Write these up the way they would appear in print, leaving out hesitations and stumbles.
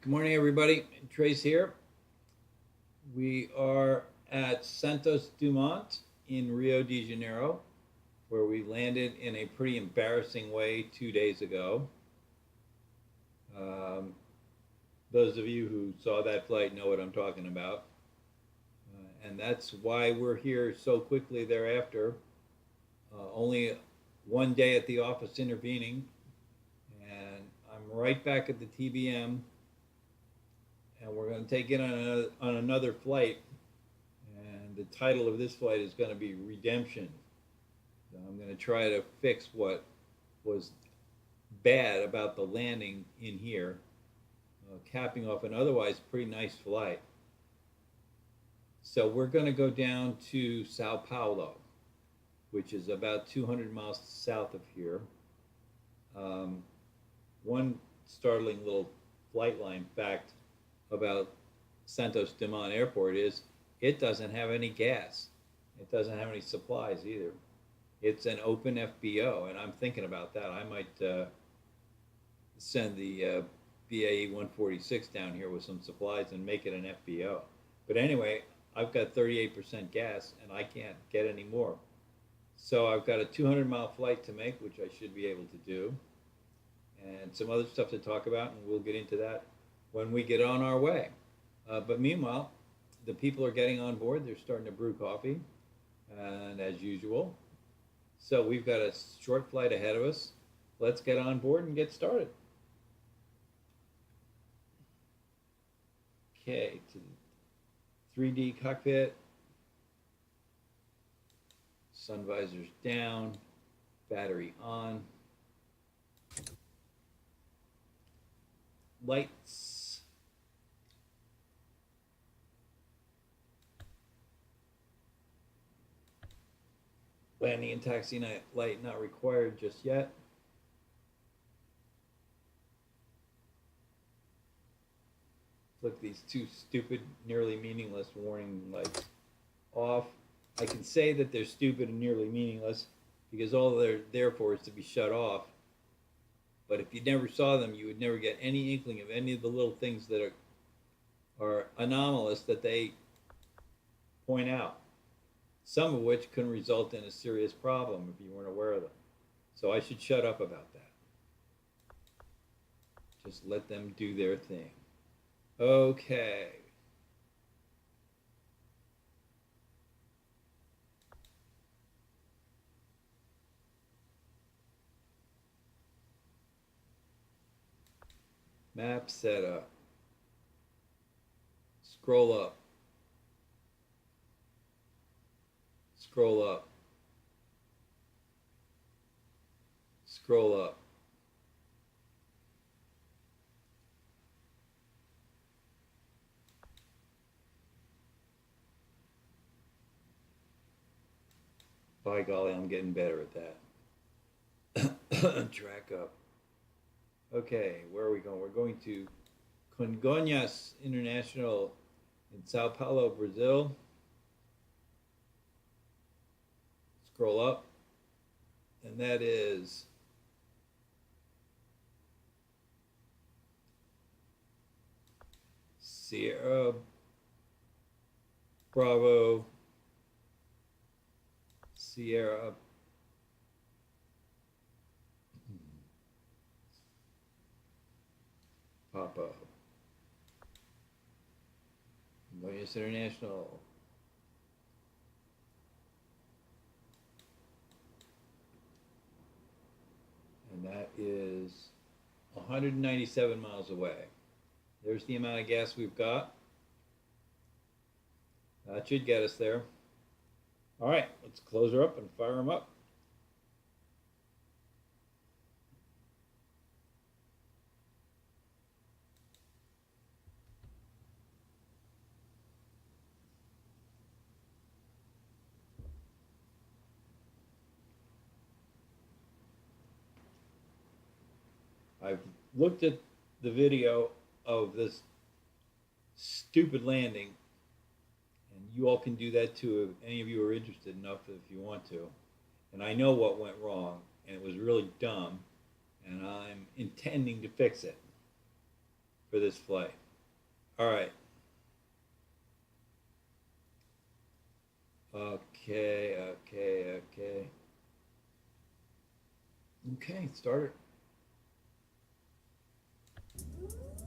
Good morning, everybody. Trace here. We are at Santos Dumont in Rio de Janeiro, where we landed in a pretty embarrassing way 2 days ago. Um, those of you who saw that flight know what I'm talking about. And that's why we're here so quickly thereafter. Only one day at the office intervening, and I'm right back at the TBM, and we're going to take it on another flight. And the title of this flight is going to be Redemption. So I'm going to try to fix what was bad about the landing in here, capping off an otherwise pretty nice flight. So we're going to go down to Sao Paulo, which is about 200 miles south of here. One startling little flight line fact about Santos Dumont Airport is it doesn't have any gas. It doesn't have any supplies either. It's an open FBO, and I'm thinking about that. I might send the BAE 146 down here with some supplies and make it an FBO. But anyway, I've got 38% gas, and I can't get any more. So I've got a 200-mile flight to make, which I should be able to do, and some other stuff to talk about, and we'll get into that when we get on our way. But meanwhile, the people are getting on board. They're starting to brew coffee, and as usual. So we've got a short flight ahead of us. Let's get on board and get started. Okay, to the 3D cockpit. Sun visors down, battery on. Lights. Landing and taxi light not required just yet. Flick these two stupid, nearly meaningless warning lights off. I can say that they're stupid and nearly meaningless because all they're there for is to be shut off. But if you never saw them, you would never get any inkling of any of the little things that are anomalous that they point out, some of which can result in a serious problem if you weren't aware of them. So I should shut up about that. Just let them do their thing. Okay. Map setup. Scroll up. Scroll up. Scroll up. By golly, I'm getting better at that. Track up. Okay, where are we going? We're going to Congonhas International in Sao Paulo, Brazil. Scroll up, and that is Sierra Bravo Sierra Papa Congonhas International. And that is 197 miles away. There's the amount of gas we've got. That should get us there. All right, let's close her up and fire them up. I've looked at the video of this stupid landing, and you all can do that too if any of you are interested enough if you want to. And I know what went wrong, and it was really dumb, and I'm intending to fix it. for this flight. All right. Okay. Okay, start it.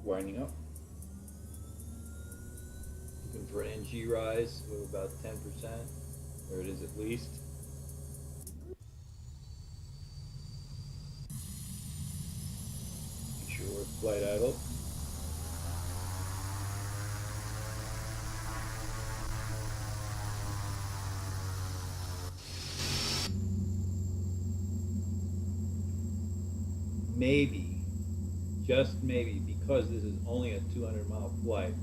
Winding up. Looking for an NG rise of about 10%. There it is at least. Make sure we're flight idle. Maybe, just maybe, because this is only a 200-mile flight,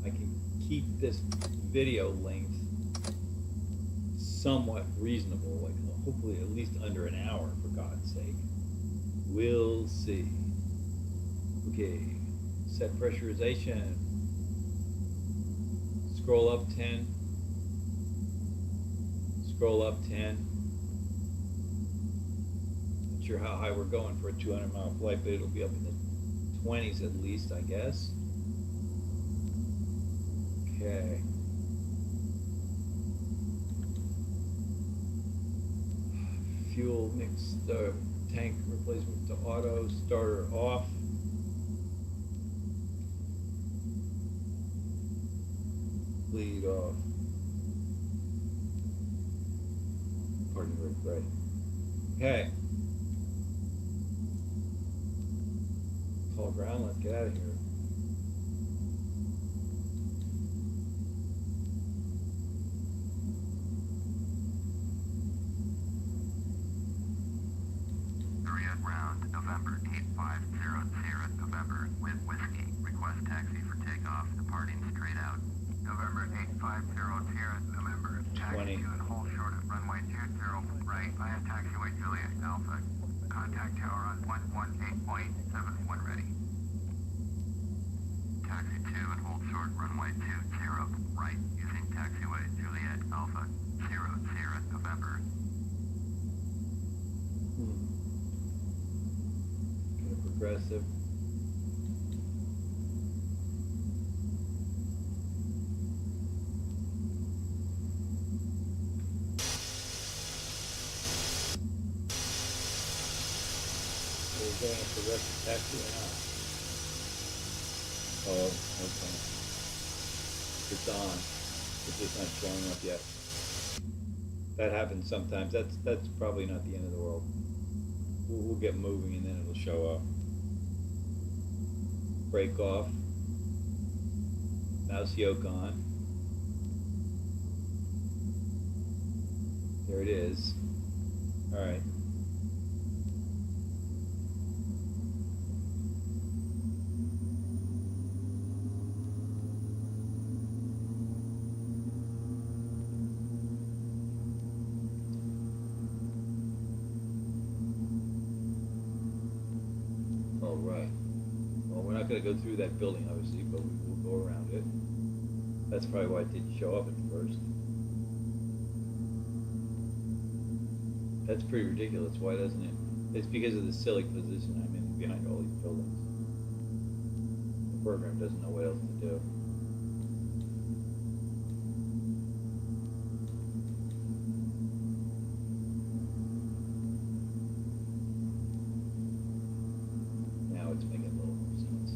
I can keep this video length somewhat reasonable, like hopefully at least under an hour, for God's sake. We'll see. Okay, set pressurization. Scroll up 10. Scroll up 10. Not sure how high we're going for a 200-mile flight, but it'll be up in the 20s at least, I guess. Okay. Fuel mix, tank replacement to auto, starter off. Lead off. Pardon me, right. Okay. Call ground, let's get out of here. Ground, November 8500 November with whiskey. Request taxi for takeoff, departing straight out. November 8500 November, taxi 2 and hold short at runway 20 right via taxiway Juliet Alpha. Contact tower on 118.71 ready. Taxi 2 and hold short runway 20 right using taxiway Juliet Alpha 00 November. Progressive. Are we going up the rest of taxi or not? Oh, okay. It's on. It's just not showing up yet. That happens sometimes. That's probably not the end of the world. We'll get moving and then it'll show up. Brake off. Mouse yoke on. There it is. All right. All right. Well, we're not going to go through that building, obviously, but we'll go around it. That's probably why it didn't show up at first. That's pretty ridiculous. Why doesn't it? It's because of the silly position I'm in behind all these buildings. The program doesn't know what else to do. Now it's making a little more sense.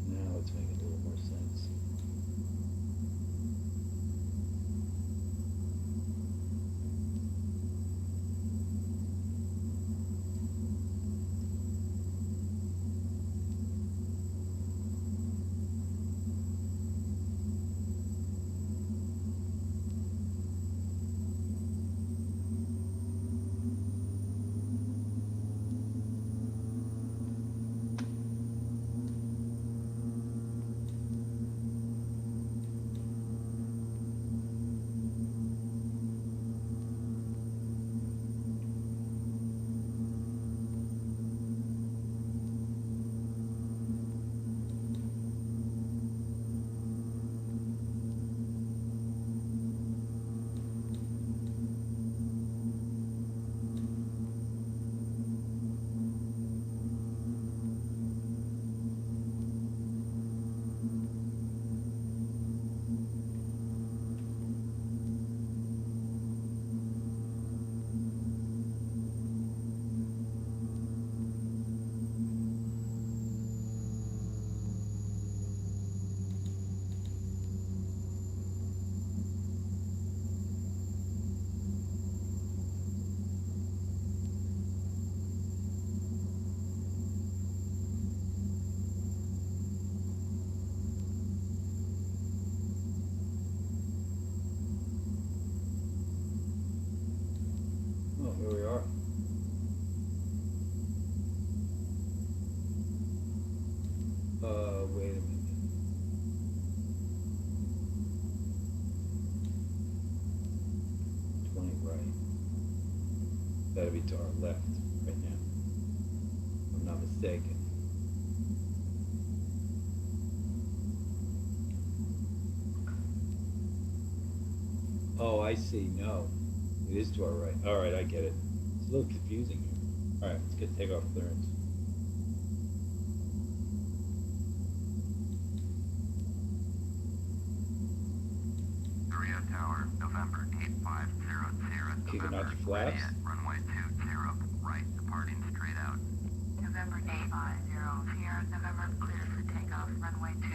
Now it's making a little more sense. gotta be to our left right now, if I'm not mistaken. Oh, I see, no, it is to our right. All right, I get it. It's a little confusing here. All right, let's get takeoff clearance. Korea Tower, November 8500. Kicking out November, your flaps. ready at runway 20, right, departing straight out. November 850, Sierra, November, cleared for takeoff, runway 20,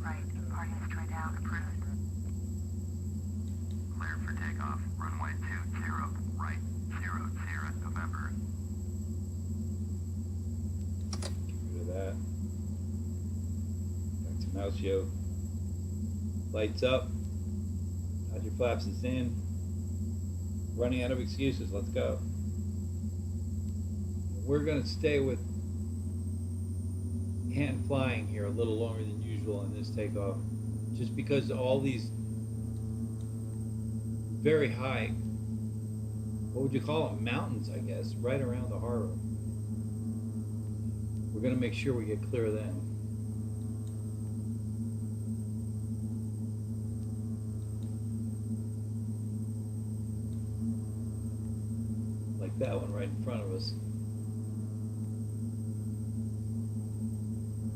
right, departing straight out, approved. Cleared for takeoff, runway 20, right, 00, November. Get rid of that. Back to mouse yo. Lights up. Out your flaps and in. Running out of excuses. Let's go. We're going to stay with hand flying here a little longer than usual on this takeoff, just because all these very high, what would you call them, mountains, I guess, right around the harbor. We're going to make sure we get clear of them. Like that one right in front of us.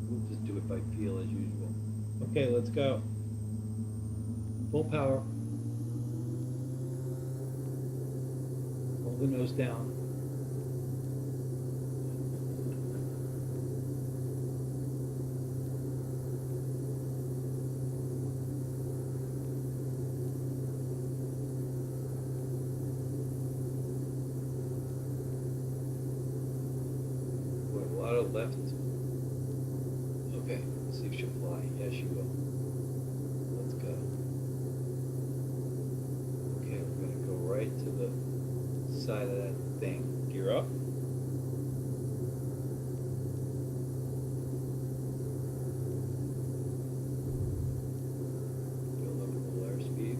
We'll just do it by feel as usual. Okay, let's go. Full power. Hold the nose down. Boy, a lot of left. Okay, let's see if she'll fly. Yes, she will. Let's go. Okay, we're gonna go right to the side of that thing. Gear up. Build up a little airspeed.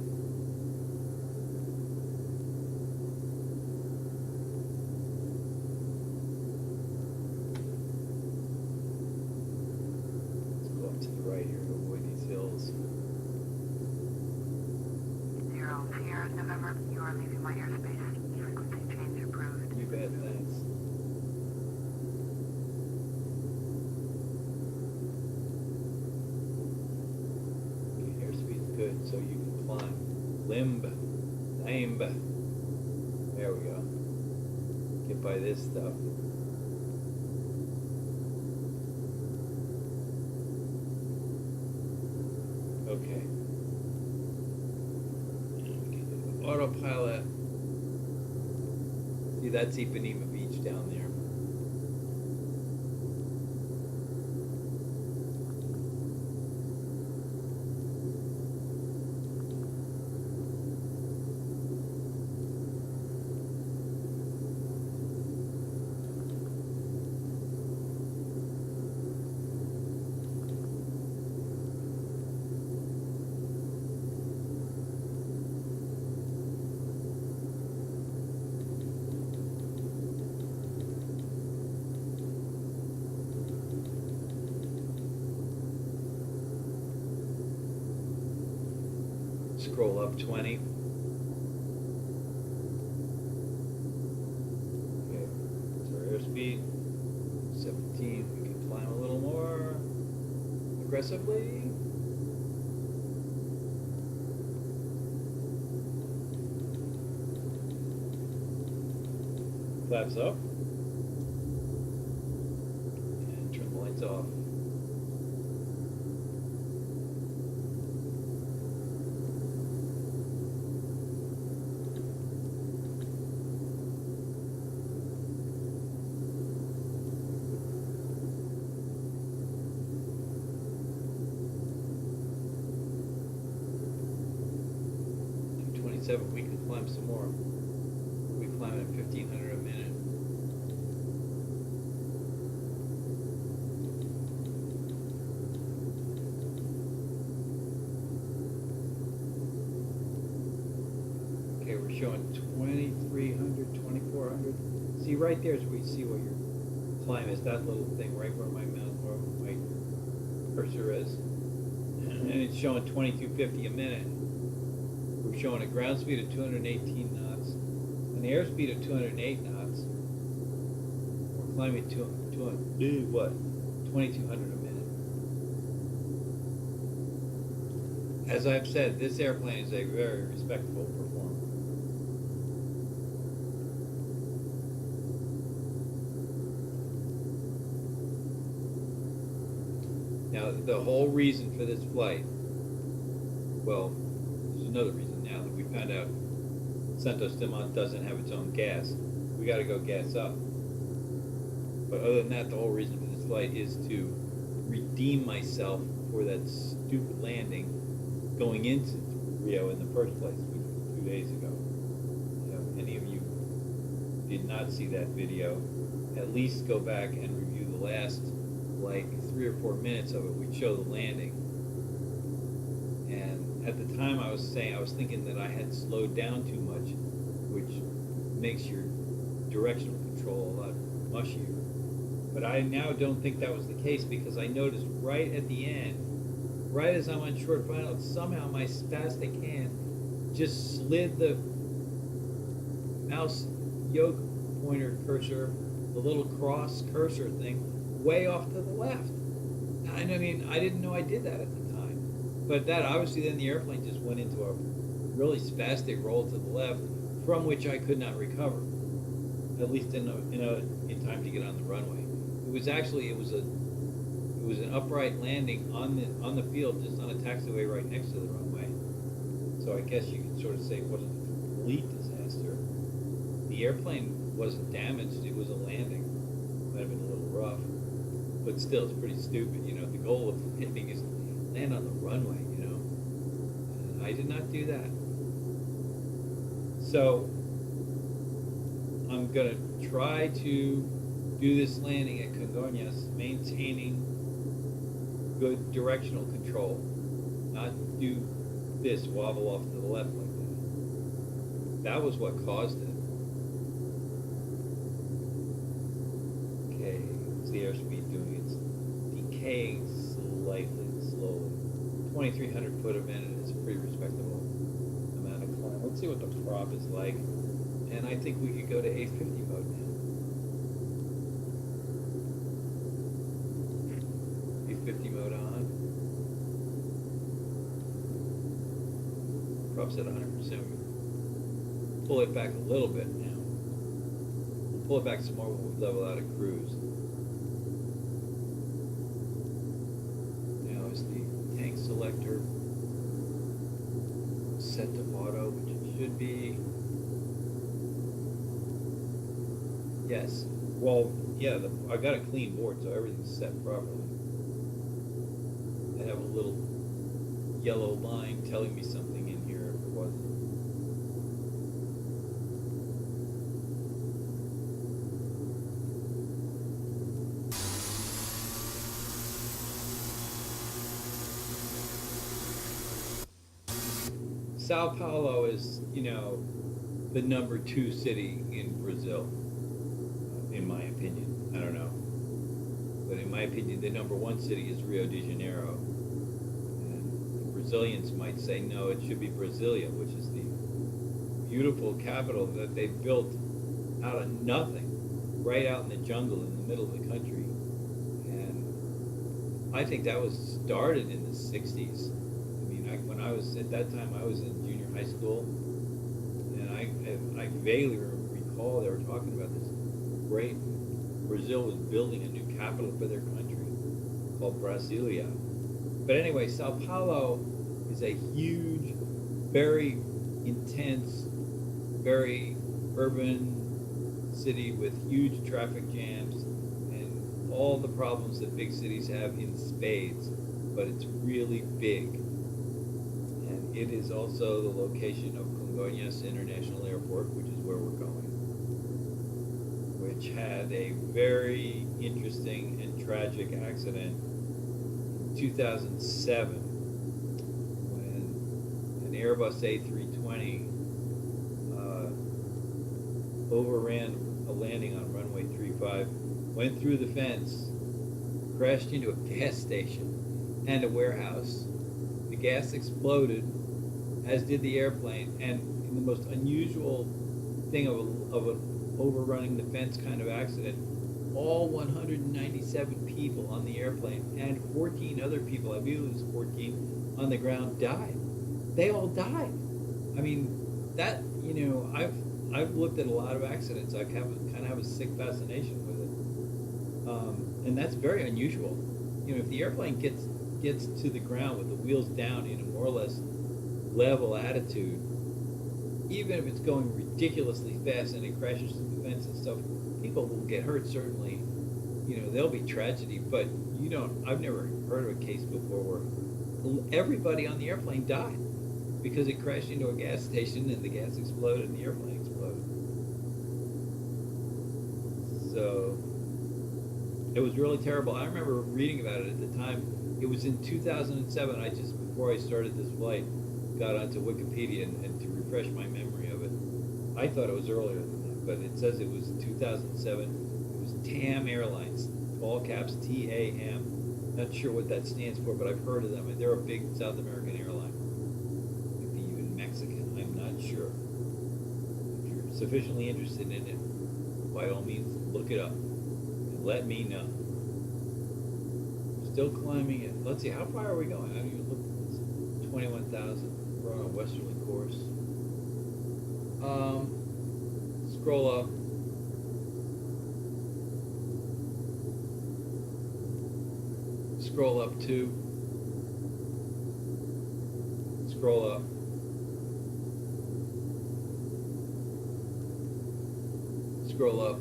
Let's go up to the right here to avoid these hills. 0, Sierra, November, you are leaving my airspace. Frequency change approved. You bet, thanks. Okay, airspeed's good, so you can climb. Limb. There we go. Get by this stuff. Okay. Autopilot. See, that's Ipanema Beach down there. Scroll up 20. Okay, so our airspeed 17. We can climb a little more aggressively. Flaps up. And turn the lights off. We can climb some more. We climb at 1,500 a minute. Okay, we're we're showing 2,300, 2,400. See, right there is where you see what your climb is. That little thing right where my cursor is, and it's showing 2,250 a minute. We're showing a ground speed of 218 knots, an airspeed of 208 knots. We're climbing 2,200 a minute. As I've said, this airplane is a very respectable performer. Now, the whole reason for this flight, well, there's another reason now that we found out Santos Dumont doesn't have its own gas. We got to go gas up. But other than that, the whole reason for this flight is to redeem myself for that stupid landing going into Rio in the first place, which was 2 days ago. You know, any of you did not see that video, at least go back and review the last like 3 or 4 minutes of it. We'd show the landing. And at the time I was thinking that I had slowed down too much, which makes your directional control a lot mushier. But I now don't think that was the case, because I noticed right at the end, right as I'm on short final, somehow my spastic hand just slid the mouse yoke pointer cursor, the little cross cursor thing, way off to the left. I mean, I didn't know I did that at the time. But that obviously, then the airplane just went into a really spastic roll to the left, from which I could not recover, at least in time to get on the runway. It was an upright landing on the field, just on a taxiway right next to the runway. So I guess you could sort of say it wasn't a complete disaster. The airplane wasn't damaged; it was a landing. Might have been a little rough, but still, it's pretty stupid. You know, the goal of landing is land on the runway. You know, and I did not do that. So I'm gonna try to do this landing at Congonhas, maintaining good directional control, not do this wobble off to the left like that. That was what caused it. Okay, what's the airspeed doing? It's decaying slightly, slowly. 2,300 foot a minute is a pretty respectable amount of climb. Let's see what the prop is like. And I think we could go to 850 mode now. 850 mode on. Prop's at 100%. Pull it back a little bit now. We'll pull it back some more when we level out of cruise. Now is the tank selector set to auto, which it should be. Yes. Well, yeah, I got a clean board, so everything's set properly. I have a little yellow line telling me something in here if it wasn't. Sao Paulo is, you know, the number 2 city in Brazil. In my opinion, I don't know, but in my opinion, the number 1 city is Rio de Janeiro, and the Brazilians might say no, it should be Brasilia, which is the beautiful capital that they built out of nothing, right out in the jungle in the middle of the country. And I think that was started in the 60s. I mean, when I was at that time, I was in junior high school, and I vaguely recall they were talking about this great. Brazil was building a new capital for their country called Brasilia. But anyway, Sao Paulo is a huge, very intense, very urban city with huge traffic jams and all the problems that big cities have in spades, but it's really big. And it is also the location of Congonhas International Airport, which is where we're going, which had a very interesting and tragic accident in 2007 when an Airbus A320 overran a landing on runway 35, went through the fence, crashed into a gas station and a warehouse. The gas exploded, as did the airplane, and in the most unusual thing of a overrunning the fence kind of accident, all 197 people on the airplane and 14 other people, I believe it was 14, on the ground died. They all died. I mean, that, I've looked at a lot of accidents. I kind of have a sick fascination with it. And that's very unusual. If the airplane gets to the ground with the wheels down in a more or less level attitude, even if it's going ridiculously fast and it crashes through the fence and stuff, people will get hurt, certainly. There'll be tragedy, but I've never heard of a case before where everybody on the airplane died because it crashed into a gas station and the gas exploded and the airplane exploded. So it was really terrible. I remember reading about it at the time. It was in 2007. Before I started this flight, got onto Wikipedia and to refresh my memory of it. I thought it was earlier than that, but it says it was 2007. It was TAM Airlines, all caps TAM. Not sure what that stands for, but I've heard of them. They're a big South American airline. Maybe even Mexican, I'm not sure. If you're sufficiently interested in it, by all means, look it up and let me know. Still climbing it. Let's see, how far are we going? I haven't even looked at this. 21,000. We're on a westerly course. Scroll up. Scroll up 2. Scroll up. Scroll up.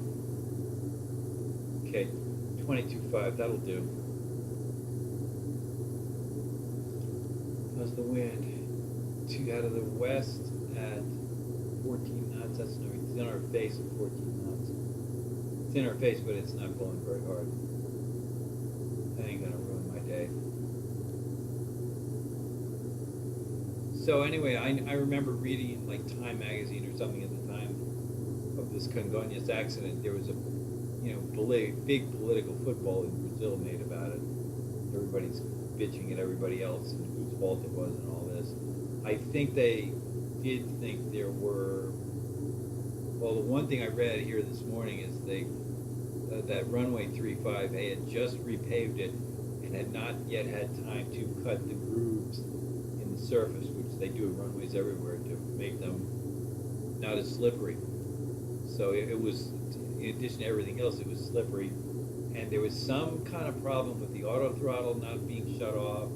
Okay, 22.5, that'll do. How's the wind? 2 out of the west at 14 knots. That's no, it's in our face at 14 knots. It's in our face, but it's not blowing very hard. That ain't gonna ruin my day. So anyway, I remember reading in like Time magazine or something at the time of this congonhas accident. There was a big political football in Brazil made about it. Everybody's bitching at everybody else and whose fault it was and all this. I think they did think there were. Well, the one thing I read here this morning is that runway 35, they had just repaved it and had not yet had time to cut the grooves in the surface, which they do at runways everywhere to make them not as slippery. So it was, in addition to everything else, it was slippery. And there was some kind of problem with the auto throttle not being shut off.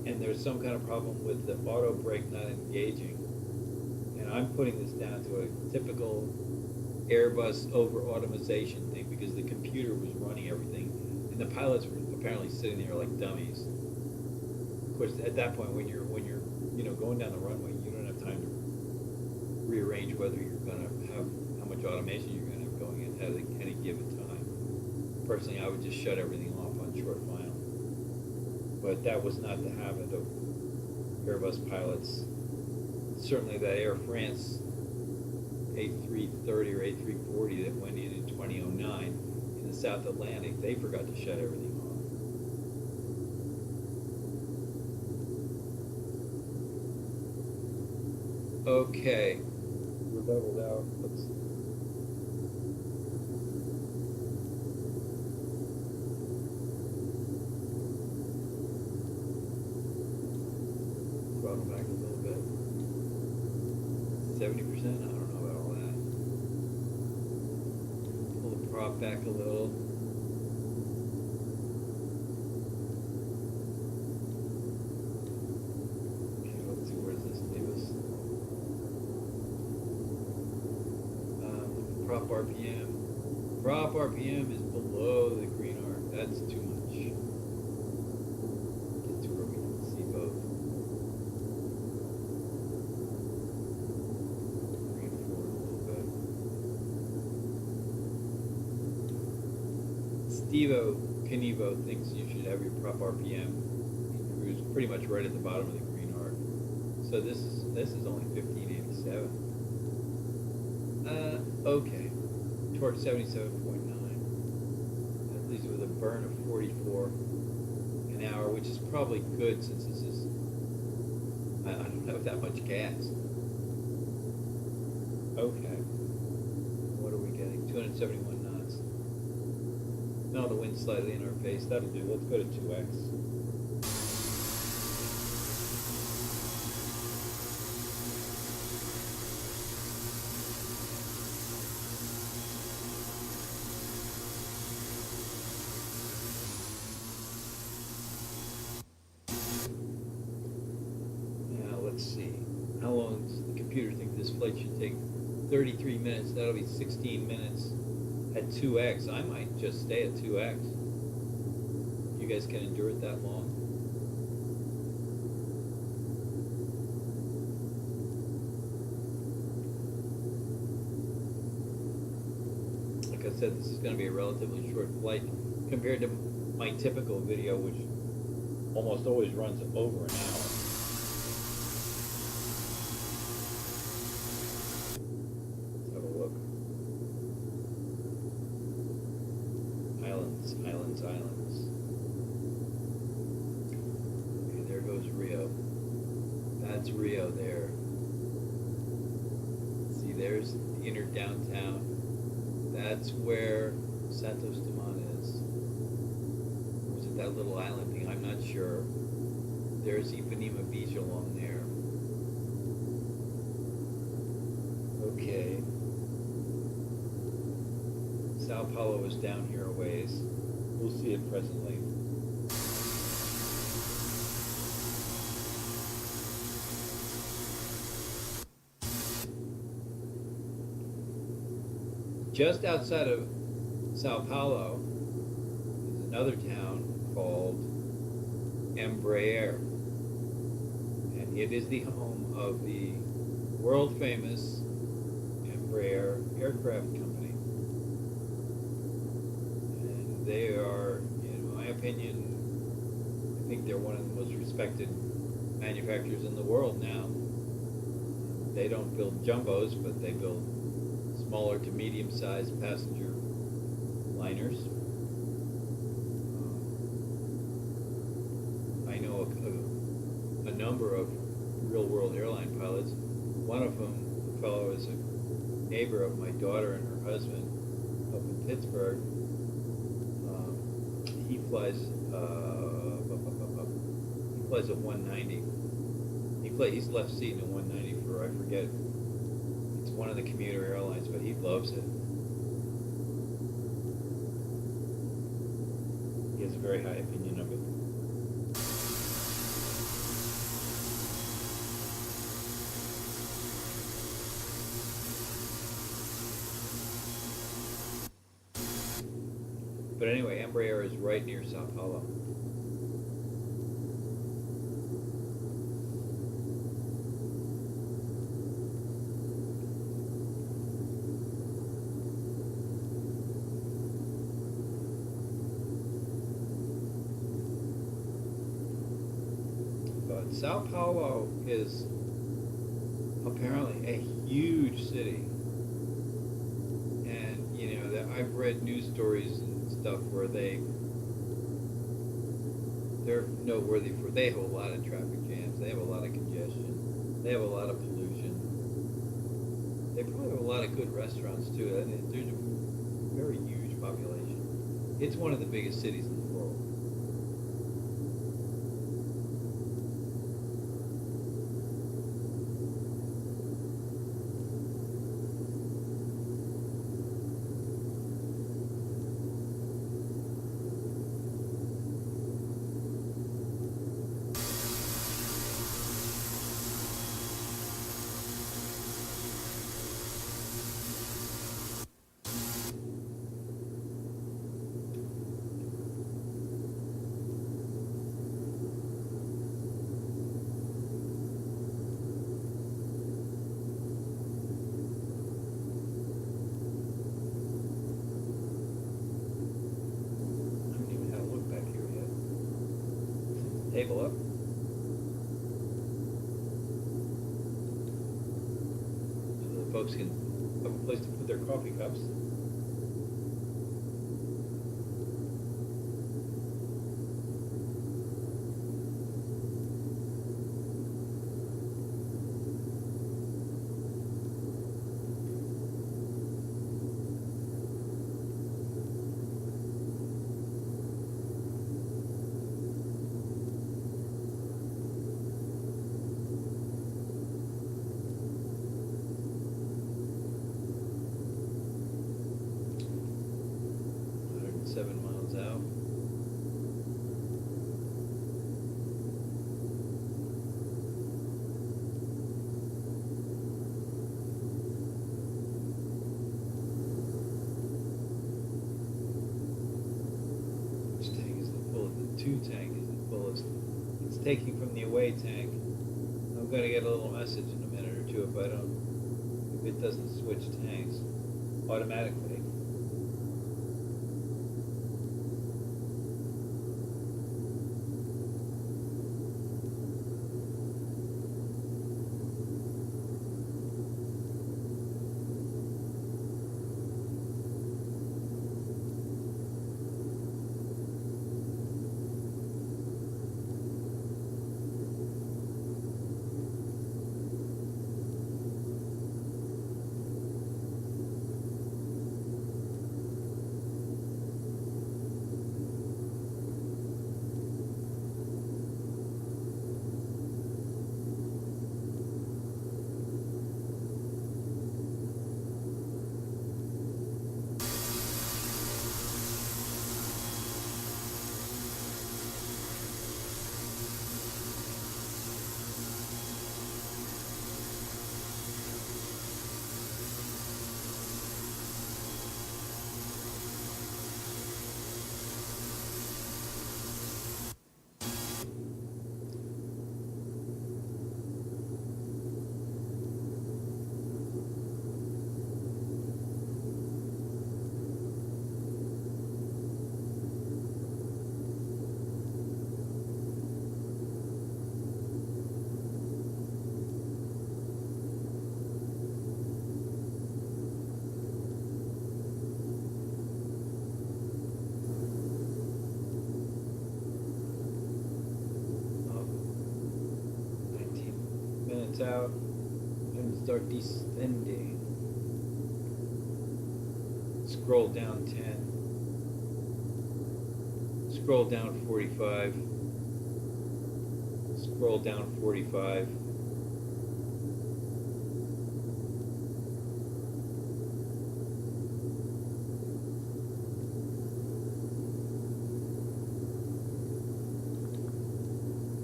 And there's some kind of problem with the auto brake not engaging. And I'm putting this down to a typical Airbus over-automation thing because the computer was running everything. And the pilots were apparently sitting there like dummies. Of course, at that point, when you're going down the runway, you don't have time to rearrange whether you're going to have how much automation you're going to have going in at any given time. Personally, I would just shut everything off on short final. But that was not the habit of Airbus pilots. Certainly that Air France A330 or A340 that went in 2009 in the South Atlantic, they forgot to shut everything off. Okay, we're leveled out. Let's throttle back a little bit. 70%? I don't know about all that. Pull the prop back a little. Okay, let's see, where does this leave us? Prop RPM. Prop RPM is below the green arc. That's too much. Get to where we can see both. Bring it forward a little bit. Steve-O Knievo thinks you should have your prop RPM in cruise pretty much right at the bottom of the green arc. So this is only 1587. Okay. Torque 77.9. That leaves it with a burn of 44 an hour, which is probably good since this is, I don't have that much gas. Okay. What are we getting? 271 knots. No, the wind's slightly in our face. That'll do. Let's go to 2x. Now, let's see. How long does the computer think this flight should take? 33 minutes. That'll be 16 minutes at 2x. I might just stay at 2x. You guys can endure it that long? Like I said, this is going to be a relatively short flight compared to my typical video, which almost always runs over an hour. Let's have a look. Islands, islands, islands. Okay, there goes Rio. That's Rio there. See, there's the inner downtown. That's where Santos Dumont is. Or is it that little island thing? I'm not sure. There's Ipanema Beach along there. Okay. Sao Paulo is down here a ways. We'll see it presently. Just outside of Sao Paulo is another town called Embraer. And it is the home of the world famous Embraer aircraft company. And they are, in my opinion, I think they're one of the most respected manufacturers in the world now. They don't build jumbos, but they build smaller to medium-sized passenger liners. I know a number of real-world airline pilots. One of them, the fellow, is a neighbor of my daughter and her husband up in Pittsburgh. He flies a 190. He's left seat in a 190 for, I forget, it's one of the commuter airlines, but he loves it. He has a very high opinion of it. But anyway, Embraer is right near Sao Paulo. But Sao Paulo is apparently a huge city. And, you know, I've read news stories and stuff where they're noteworthy for, they have a lot of traffic jams, they have a lot of congestion, they have a lot of pollution. They probably have a lot of good restaurants too. And there's a very huge population. It's one of the biggest cities in the world. Table up. So the folks can place to put their coffee cups. $7 miles out. Which tank is the fullest? The 2 tank is the fullest. It's taking from the away tank. I'm going to get a little message in a minute or two if it doesn't switch tanks automatically. Out and start descending. Scroll down 10. Scroll down 45. Scroll down 45.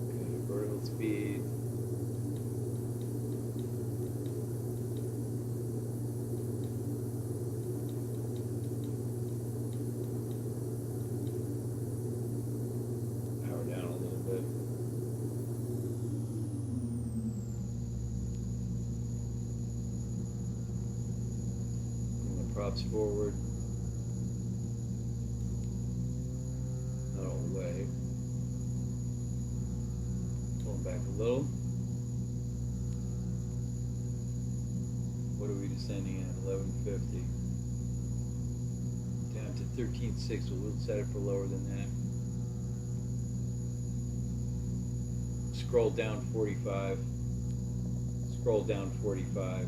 Okay, vertical speed. Props forward, not all the way, pulling back a little. What are we descending at? 1150, down to 13.6, so we'll set it for lower than that. Scroll down 45, scroll down 45.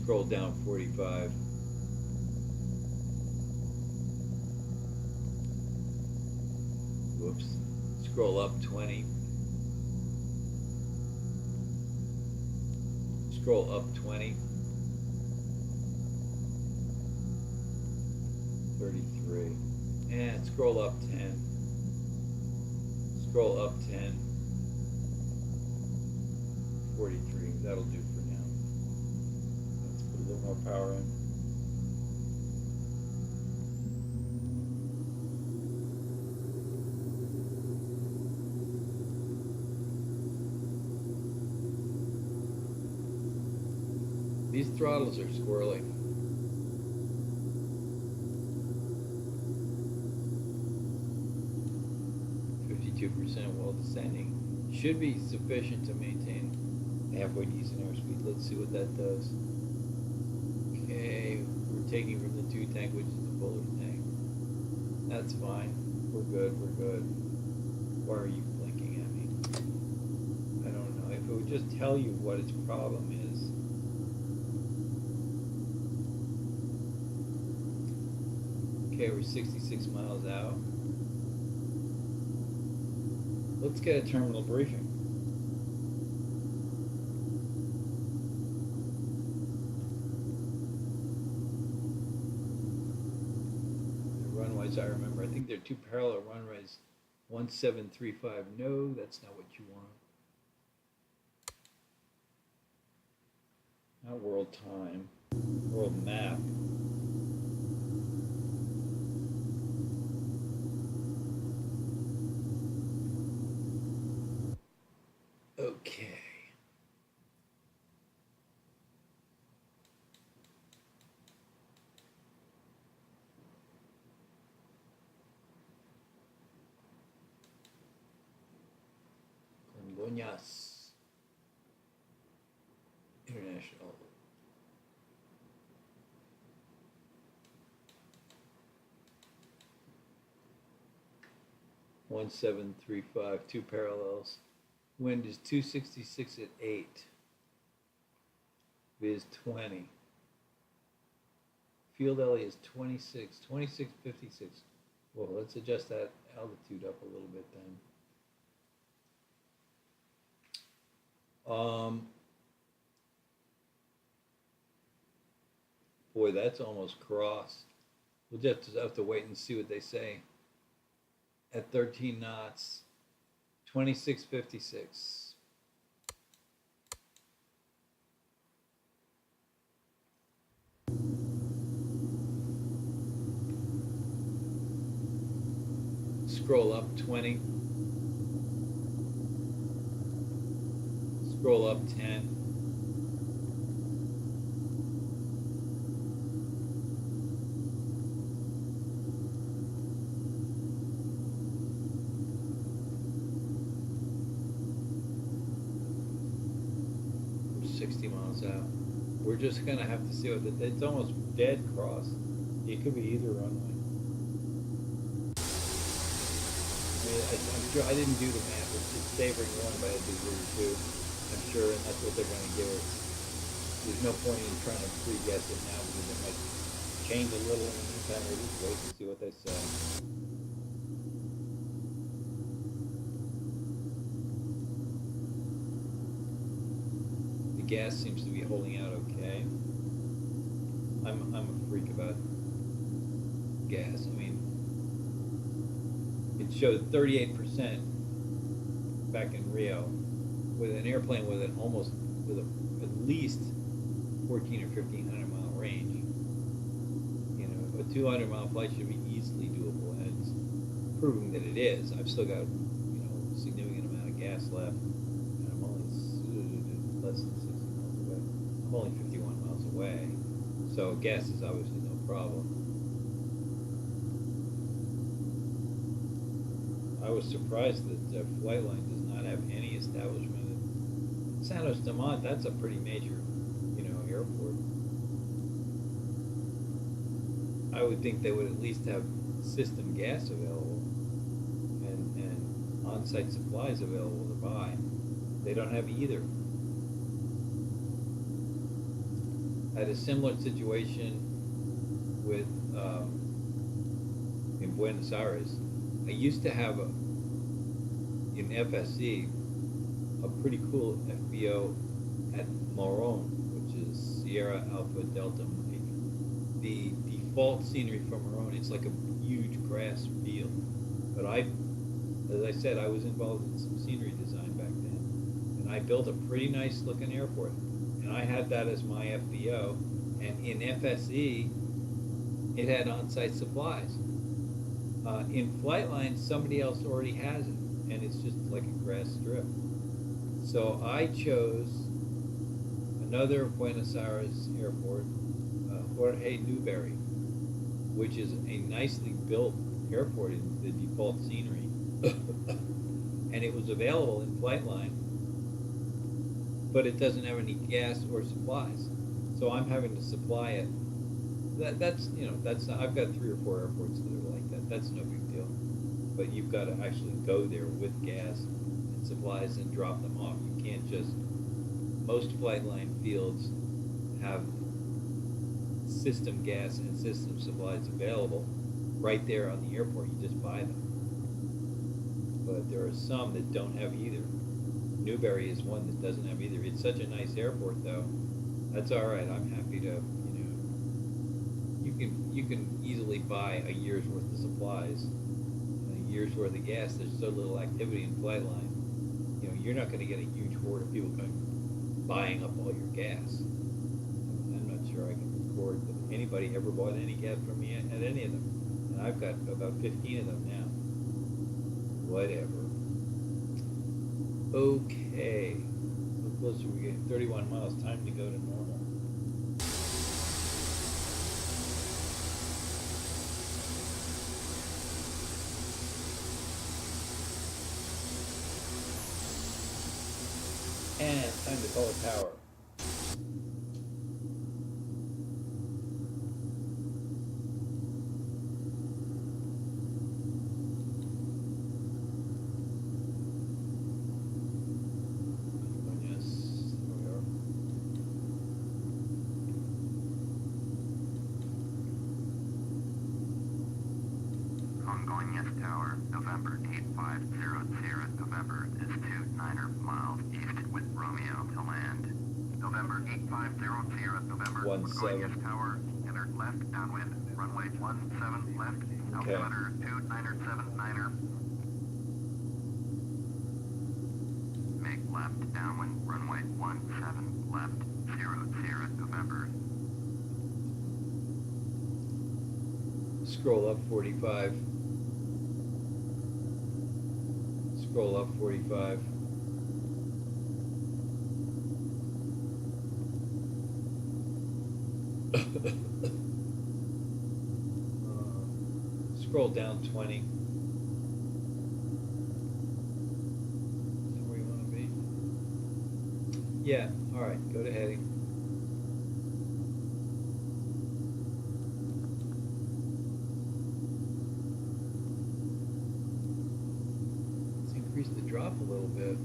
Scroll down 45. Whoops. Scroll up 20. Scroll up 20. 33. And scroll up 10. Scroll up 10. 43. That'll do for now. Let's put a little more power in. These throttles are squirrely. %, while descending. should be sufficient to maintain halfway decent airspeed. Let's see what that does. Okay, we're taking from the 2 tank, which is the fuller tank. That's fine. We're good, we're good. Why are you blinking at me? I don't know. If it would just tell you what its problem is. Okay, we're 66 miles out. Let's get a terminal briefing. The runways I remember, I think they're 2 parallel runways. 1735. No, that's not what you want. Not world time. World map. Okay. Congonhas International. One 735, 2 parallels. Wind is 266 at 8. Viz 20. Field LE is 26, 2656. Well, let's adjust that altitude up a little bit then. Boy, that's almost crossed. We'll just have to wait and see what they say. At 13 knots, 2656. Scroll up 20. Scroll up 10. We're 60 miles out. We're just gonna have to see what it's almost dead cross. It could be either runway. I'm sure I didn't do the math. It's just favoring one by a degree or two. I'm sure, and that's what they're going to give us. There's no point in trying to pre-guess it now because it might change a little in the meantime. We'll just wait and see what they say. The gas seems to be holding out okay. I'm a freak about gas. I mean, it showed 38% back in Rio with an airplane with an almost at least 14 or 1500 mile range. You know, a 200 mile flight should be easily doable, and it's proving that it is. I've still got a significant amount of gas left, and I'm only less than 60 miles away. I'm only 51 miles away, so gas is obviously no problem. I was surprised that Flightline does not have any establishment at Santos Dumont. That's a pretty major, airport. I would think they would at least have system gas available and on-site supplies available to buy. They don't have either. I had a similar situation with in Buenos Aires. I used to have in FSC a pretty cool FBO at Moron, which is Sierra Alpha Delta Mike. The default scenery from Moron, it's like a huge grass field. But as I said, I was involved in some scenery design back then, and I built a pretty nice looking airport. And I had that as my FBO, and in FSE, it had on-site supplies. In Flightline, somebody else already has it, and it's just like a grass strip. So I chose another Buenos Aires airport, Jorge Newbery, which is a nicely built airport in the default scenery. and it was available in Flightline, but it doesn't have any gas or supplies. So I'm having to supply it. That's I've got 3 or 4 airports that are like that. That's no big deal. But you've got to actually go there with gas and supplies and drop them off. You can't just. Most Flightline fields have system gas and system supplies available right there on the airport. You just buy them. But there are some that don't have either. Newberry is one that doesn't have either. It's such a nice airport, though. That's all right. I'm happy to, you can easily buy a year's worth of supplies, a year's worth of gas. There's so little activity in Flightline. You're not going to get a huge horde of people buying up all your gas. I'm not sure I can record that anybody ever bought any gas from me at any of them. And I've got about 15 of them now. Whatever. Okay. So closer we're getting 31 miles. Time to go to normal. And time to call it power. Yes, there we are. Congonhas Tower, November 8500, November is 29er miles east with Romeo to land. November 8500, November, 17. Congonhas Tower, enter left downwind, runway 17 left, altimeter 29er. Make left downwind, runway 17 left, 00, November. Scroll up 45. Scroll up 45. Scroll down 20. Is that where you want to be? Yeah, alright, go to heading. Let's increase the drop a little bit.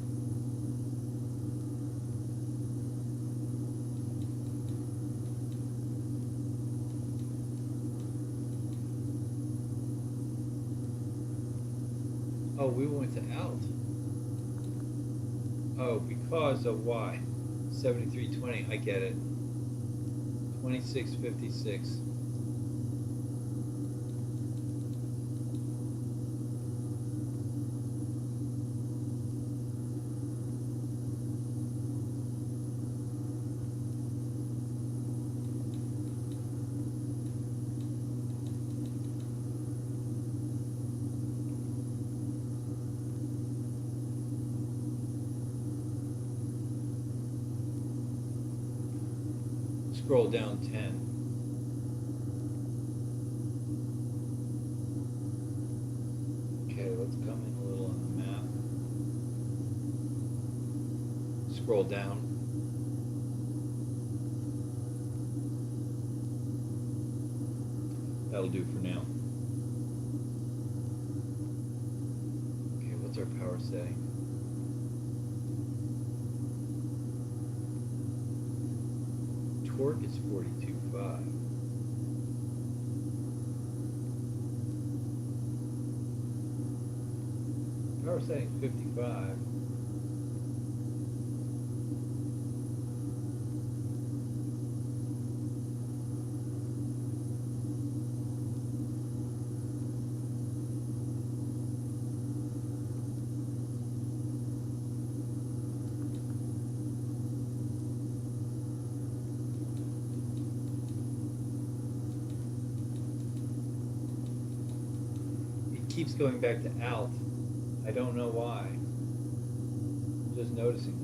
Oh, we went to alt. Oh, because of why? 7320, I get it. 2656. Scroll down 10. Okay, let's come in a little on the map. Scroll down. That'll do for now. Okay, what's our power setting? Torque is 42.5. Power setting 55. Keeps going back to alt. I don't know why. I'm just noticing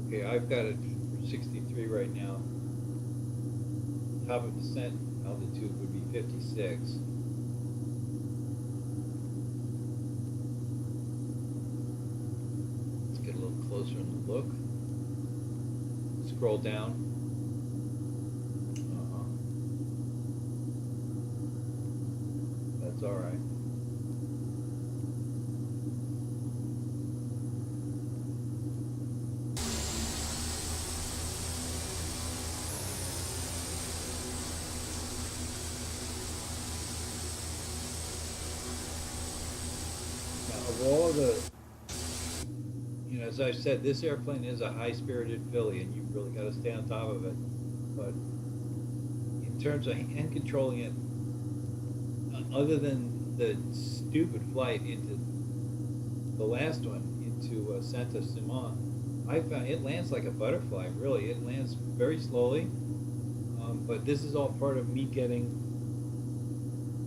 that. Okay, I've got it for 63 right now. Top of descent altitude would be 56. closer and look. Scroll down. That's all right. Now, of all the, as I said, this airplane is a high-spirited filly, and you've really got to stay on top of it. But in terms of hand controlling it, other than the stupid flight into the last one, into Santos Dumont, I found it lands like a butterfly, really. It lands very slowly, but this is all part of me getting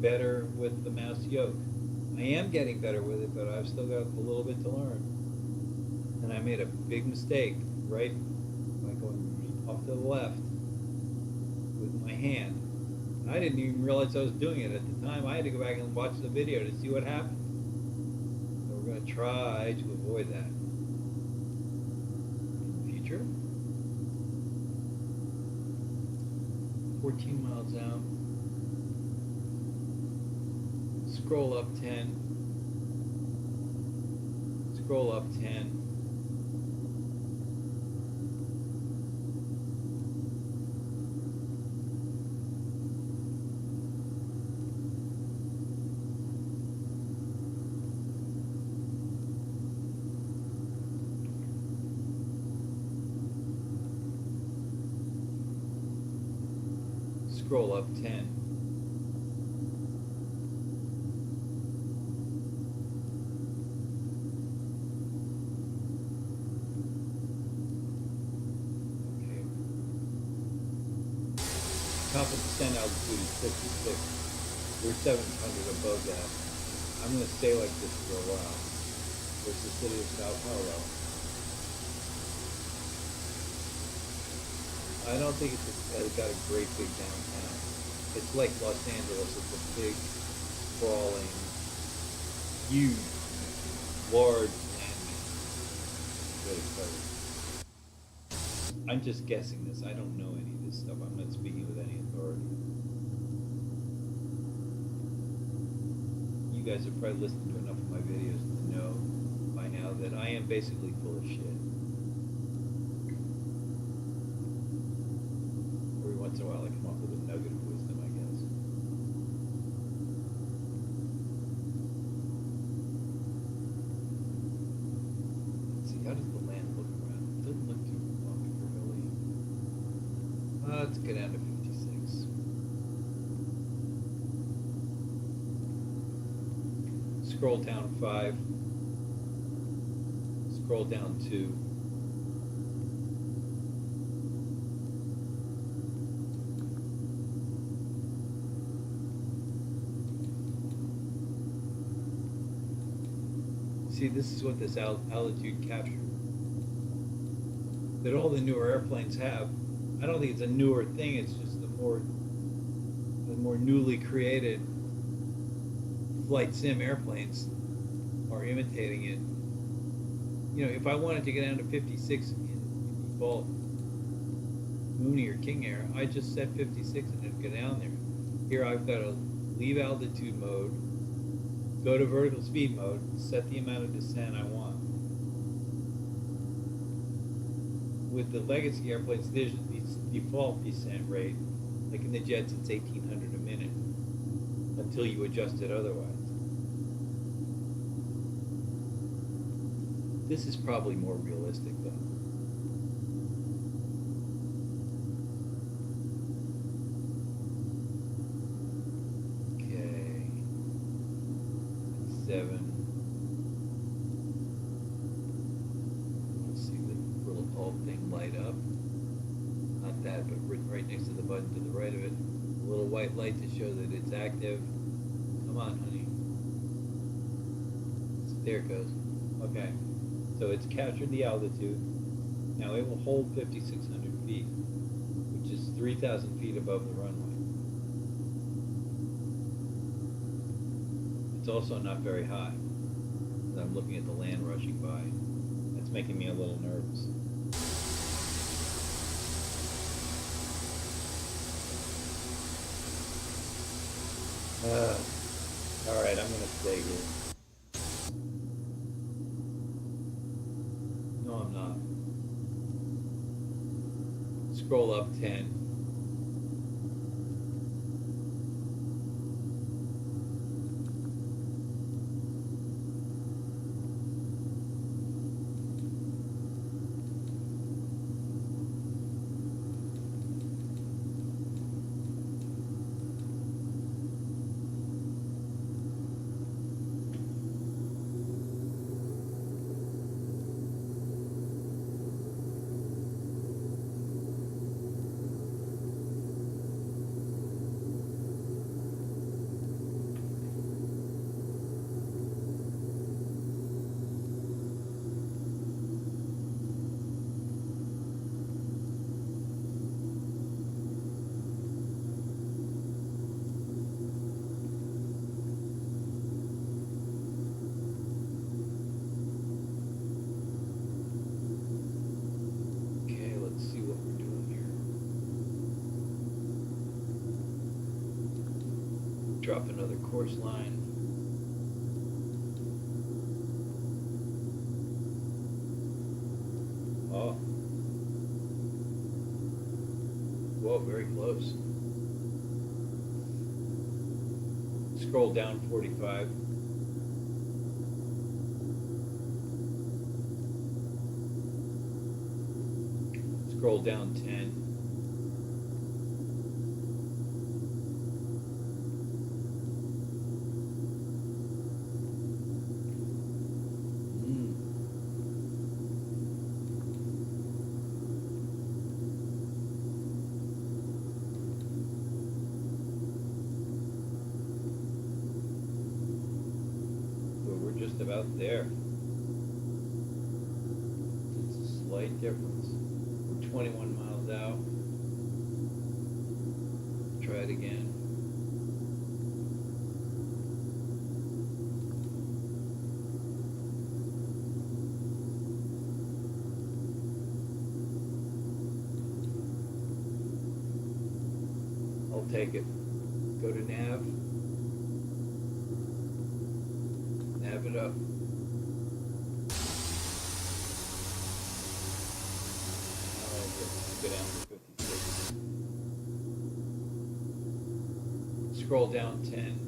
better with the mouse yoke. I am getting better with it, but I've still got a little bit to learn. And I made a big mistake, right, by going off to the left with my hand. I didn't even realize I was doing it at the time. I had to go back and watch the video to see what happened. So we're going to try to avoid that in the future. 14 miles out. Scroll up 10. Scroll up 10. Scroll up 10. Okay. Top of descent altitude is 56. We're 700 above that. I'm going to stay like this for a while. There's the city of Sao Paulo. I don't think it's got a great big downtown. It's like Los Angeles. It's a big, sprawling, huge, large landmass. Really clever. I'm just guessing this. I don't know any of this stuff. I'm not speaking with any authority. You guys have probably listened to enough of my videos to know by now that I am basically full of shit. Once in a while I come up with a nugget of wisdom, I guess. Let's see, how does the land look around? It doesn't look too bumpy or hilly. Let's get down to 56. Scroll down 5. Scroll down 2. See, this is what this altitude captured. That all the newer airplanes have. I don't think it's a newer thing. It's just the more newly created flight sim airplanes are imitating it. If I wanted to get down to 56 in default Mooney or King Air, I just set 56 and it'd get down there. Here I've got to leave altitude mode, go to vertical speed mode, set the amount of descent I want. With the legacy airplanes, there's the default descent rate. Like in the jets, it's 1,800 a minute until you adjust it otherwise. This is probably more realistic though. Okay. 7. Let's see the little bulb thing light up. Not that, but right next to the button to the right of it. A little white light to show that it's active. Come on, honey. There it goes. Okay. So it's captured the altitude. Now it will hold 5,600 feet, which is 3,000 feet above the runway. It's also not very high. I'm looking at the land rushing by. That's making me a little nervous. All right, I'm gonna stay here. No, I'm not. Scroll up 10. Drop another course line. Oh. Whoa, very close. Scroll down 45. Scroll down 10. Just about there. It's a slight difference. We're 21 miles out. Try it again. I'll take it. Go to nav. Nav it up. Go down to 56. Scroll down 10.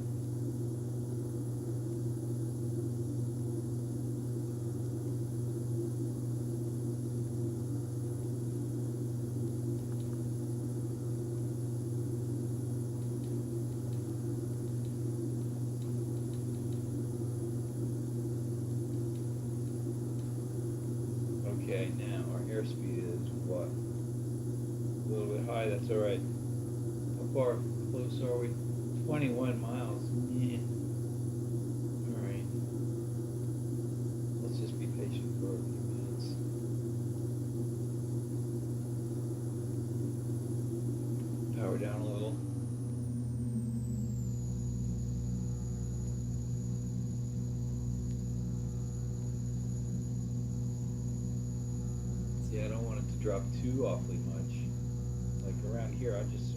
Okay, now our airspeed is what? A little bit high, that's alright. How far close are we? 21 miles. Yeah. Alright. Let's just be patient for a few minutes. Power down a little. See, I don't want it to drop too awfully much. Like around here, I just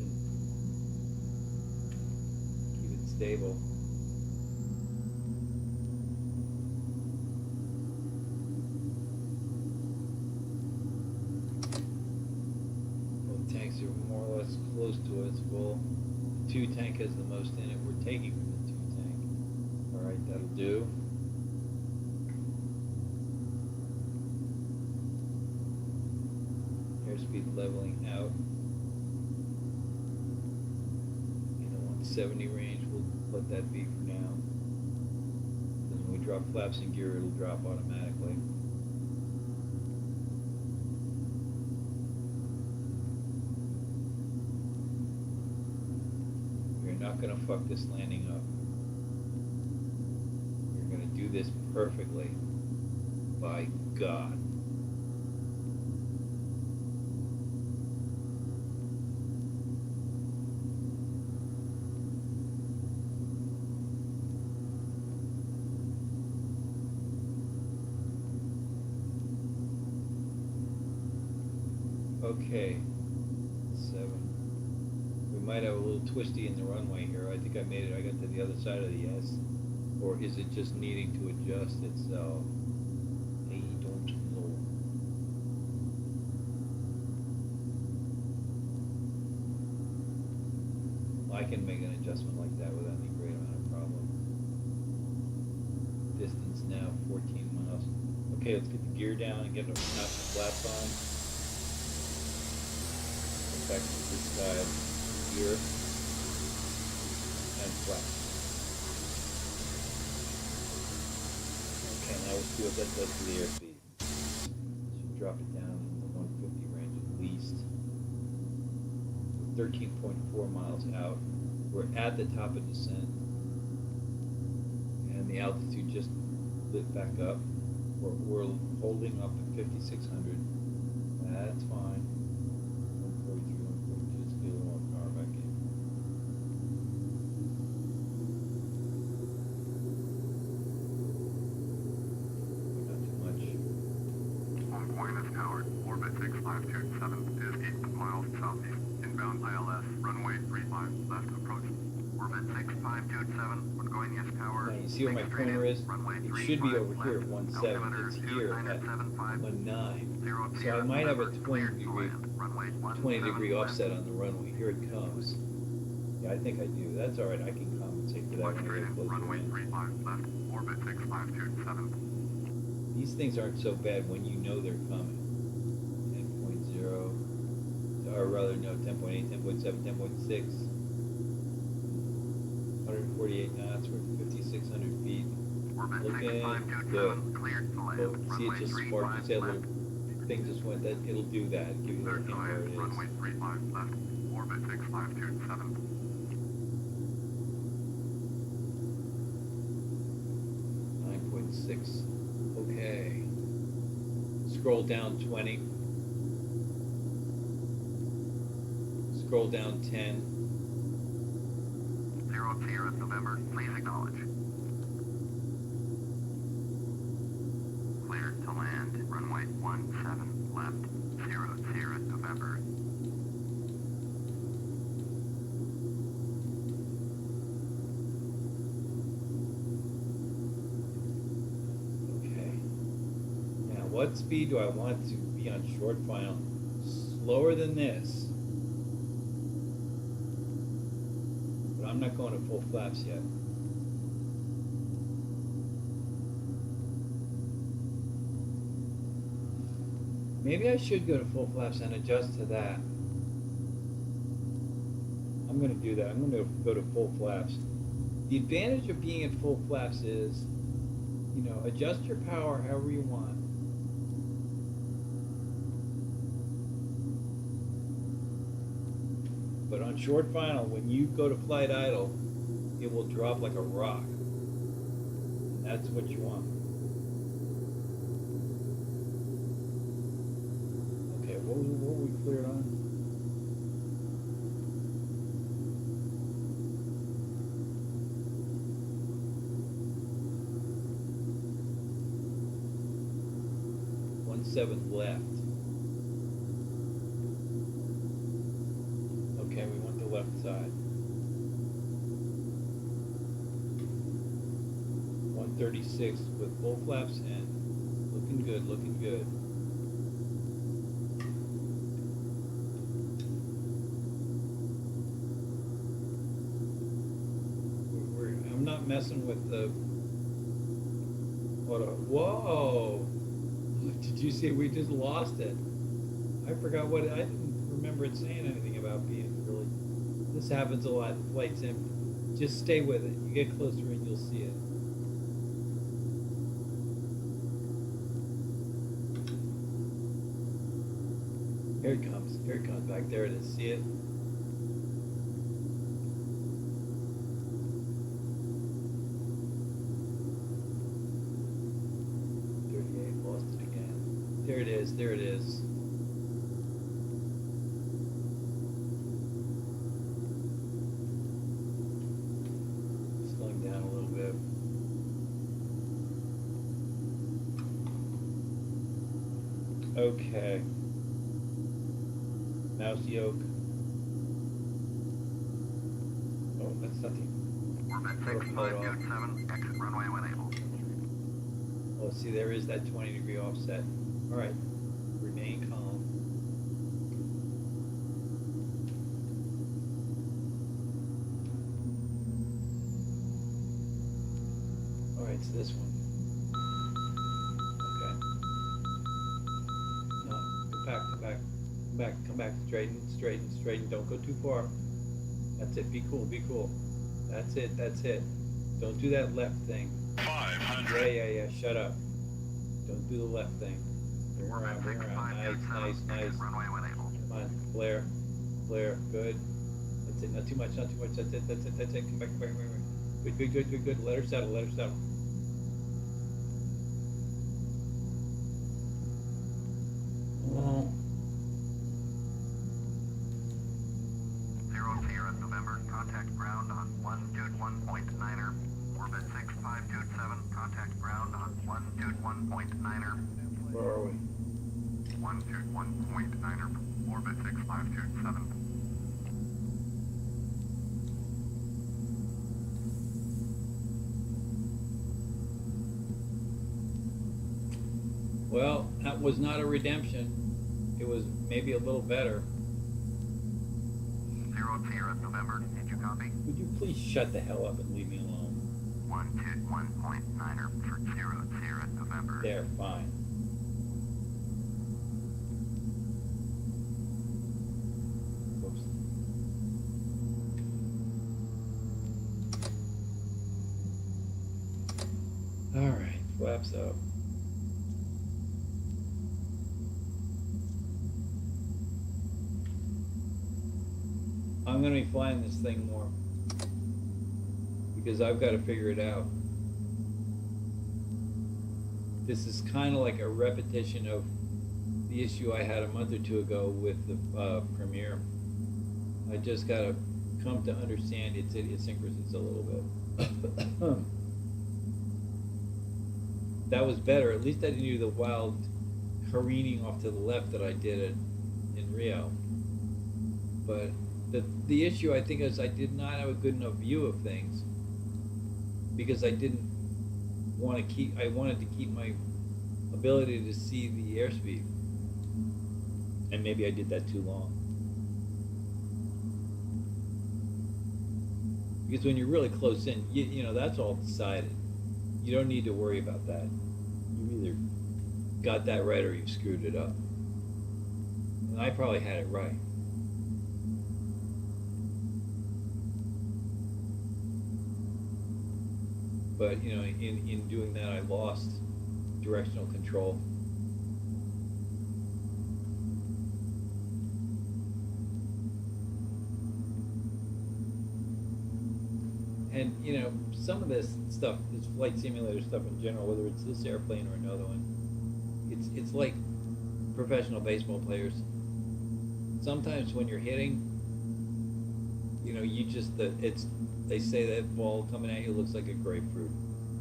keep it stable. Both tanks are more or less close to its full. The 2 tank has the most in it. We're taking from the 2 tank. Alright, that'll do. Airspeed leveling out. In the 170 range, we'll let that be for now. Because when we drop flaps and gear, it'll drop automatically. We're not going to fuck this landing up. We're going to do this perfectly. By God. Okay, 7. We might have a little twisty in the runway here. I think I made it. I got to the other side of the S. Or is it just needing to adjust itself? I don't know. I can make an adjustment like that without any great amount of problem. Distance now 14 miles. Okay, let's get the gear down and get the flaps on. Back to this side, gear, and flaps. Okay, now let's see what that does to the airspeed. Should drop it down in the 150 range at least. 13.4 miles out. We're at the top of descent, and the altitude just lit back up. We're holding up at 5,600. That's fine. 143, 142. Let's get a little more power back in. Not too much. Congonhas Tower, orbit 6527 is 8 miles southeast. Inbound ILS, runway 35 left approach. Orbit 6527, Congonhas Tower. Now you see where my pointer is? It should be over here at 17. It's here at 19. So I might have a 20 degree offset on the runway. Here it comes. Yeah, I think I do. That's all right. I can compensate for that when I get closer runway in. 35 left, orbit 6527. These things aren't so bad when you know they're coming. 10.0, or rather, no, 10.8, 10.7, 10.6. 148 knots, we're at 5,600 feet. Orbit Looking 6527, good. cleared to land. So, see, it just sparked. You said little thing just went. That it'll do that. Give you a little hint where it is. Runway 35 left, orbit 6527. 9.6. Okay. Scroll down 20. Scroll down 10. 0 Sierra November, please acknowledge. Cleared to land, runway 17 left, 0 Sierra November. Okay. Now, what speed do I want to be on short final? Slower than this. But I'm not going to full flaps yet. Maybe I should go to full flaps and adjust to that. I'm going to do that. I'm going to go to full flaps. The advantage of being at full flaps is, you know, adjust your power however you want. But on short final, when you go to flight idle, it will drop like a rock. And that's what you want. Okay, what were we cleared on? One-seventh left. Okay, we went the left side. 136 with full flaps in. Looking good, looking good. I'm not messing with the... Whoa! Did you see we just lost it? I forgot what... I didn't remember it saying anything about being really... This happens a lot. Flights in. Just stay with it. You get closer and you'll see it. Here it comes. Here it comes back. There it is. See it? Lost it again. There it is. There it is. Slowing down a little bit. Okay. Mouse yoke. Oh, that's nothing. Orbit 6527, exit runway when able. Oh, see, there is that 20-degree offset. All right, remain calm. All right, so this one. Okay. No, come back, come back, come back, come back. Straighten, straighten, straighten. Don't go too far. That's it. Be cool, be cool. That's it, that's it. Don't do that left thing. 500. Yeah. Shut up. Don't do the left thing. Bring around, bring around. Nice. Exit runway when able. Come on, flare, flare. Good. That's it. Not too much, not too much. That's it. Come back, come back, come back. Good. Let her settle, let her settle. Oh. 0 Sierra November, contact ground on 121.9er. Orbit 6527, contact ground on 121.9er. Where are we? 121.9er, orbit 6527. Well, that was not a redemption. It was maybe a little better. 0 Sierra November, did you copy? Would you please shut the hell up and leave me alone? 121.9er for 0 Sierra November. There, fine. Whoops. All right, flaps up. I'm going to be flying this thing more because I've got to figure it out. This is kind of like a repetition of the issue I had a month or two ago with the Premiere. I just got to come to understand its idiosyncrasies a little bit. That was better. At least I didn't do the wild careening off to the left that I did in Rio. But the issue, I think, is I did not have a good enough view of things because I didn't want to keep. I wanted to keep my ability to see the airspeed, and maybe I did that too long. Because when you're really close in, you know that's all decided. You don't need to worry about that. You either got that right or you've screwed it up. And I probably had it right. But you know, in doing that, I lost directional control. And you know, some of this stuff, this flight simulator stuff in general, whether it's this airplane or another one, it's like professional baseball players. Sometimes when you're hitting, you know, they say that ball coming at you looks like a grapefruit,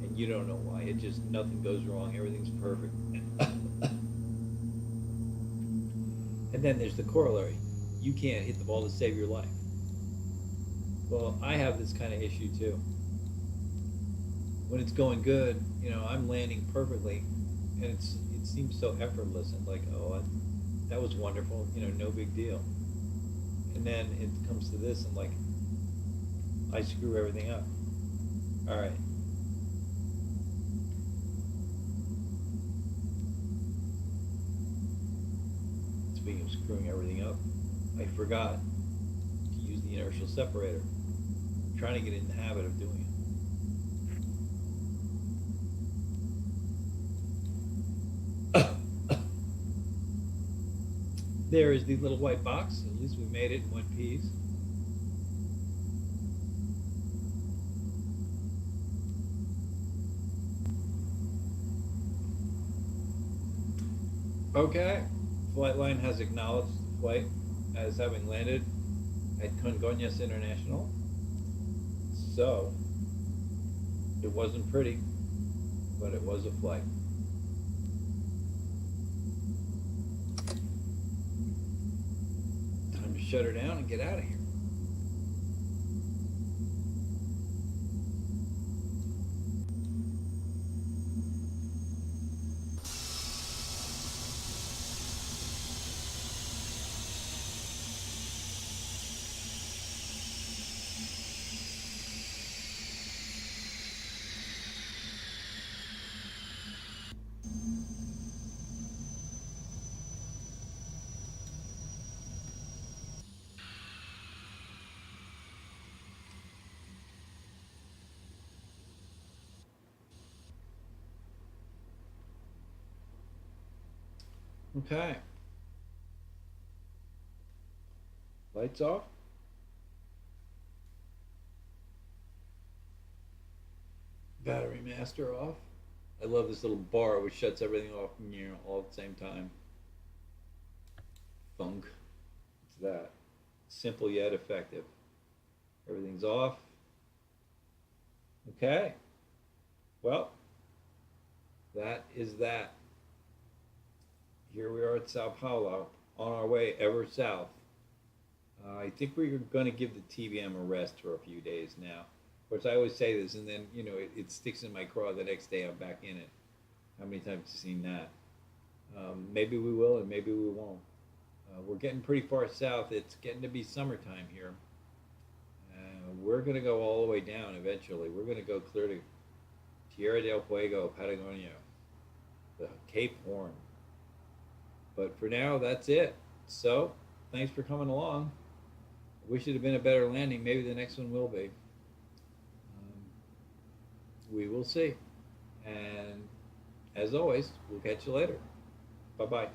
and you don't know why. It just, nothing goes wrong. Everything's perfect. And then there's the corollary. You can't hit the ball to save your life. Well, I have this kind of issue too. When it's going good, you know, I'm landing perfectly, and it seems so effortless and like, oh, that was wonderful, you know, no big deal. And then it comes to this, and like, I screw everything up. All right. Speaking of screwing everything up, I forgot to use the inertial separator. I'm trying to get in the habit of doing it. There is the little white box. At least we made it in one piece. Okay, flight line has acknowledged the flight as having landed at Congonhas International. So, it wasn't pretty, but it was a flight. shut her down and get out of here. Okay. Lights off. Battery master off. I love this little bar which shuts everything off, all at the same time. Funk. It's that. Simple yet effective. Everything's off. Okay. Well, that is that. Here we are at Sao Paulo, on our way ever south. I think we're going to give the TBM a rest for a few days now. Of course, I always say this, and then it sticks in my craw. The next day, I'm back in it. How many times have you seen that? Maybe we will, and maybe we won't. We're getting pretty far south. It's getting to be summertime here. We're going to go all the way down eventually. We're going to go clear to Tierra del Fuego, Patagonia, the Cape Horn. But for now, that's it. So, thanks for coming along. I wish it had been a better landing. Maybe the next one will be. We will see. And as always, we'll catch you later. Bye-bye.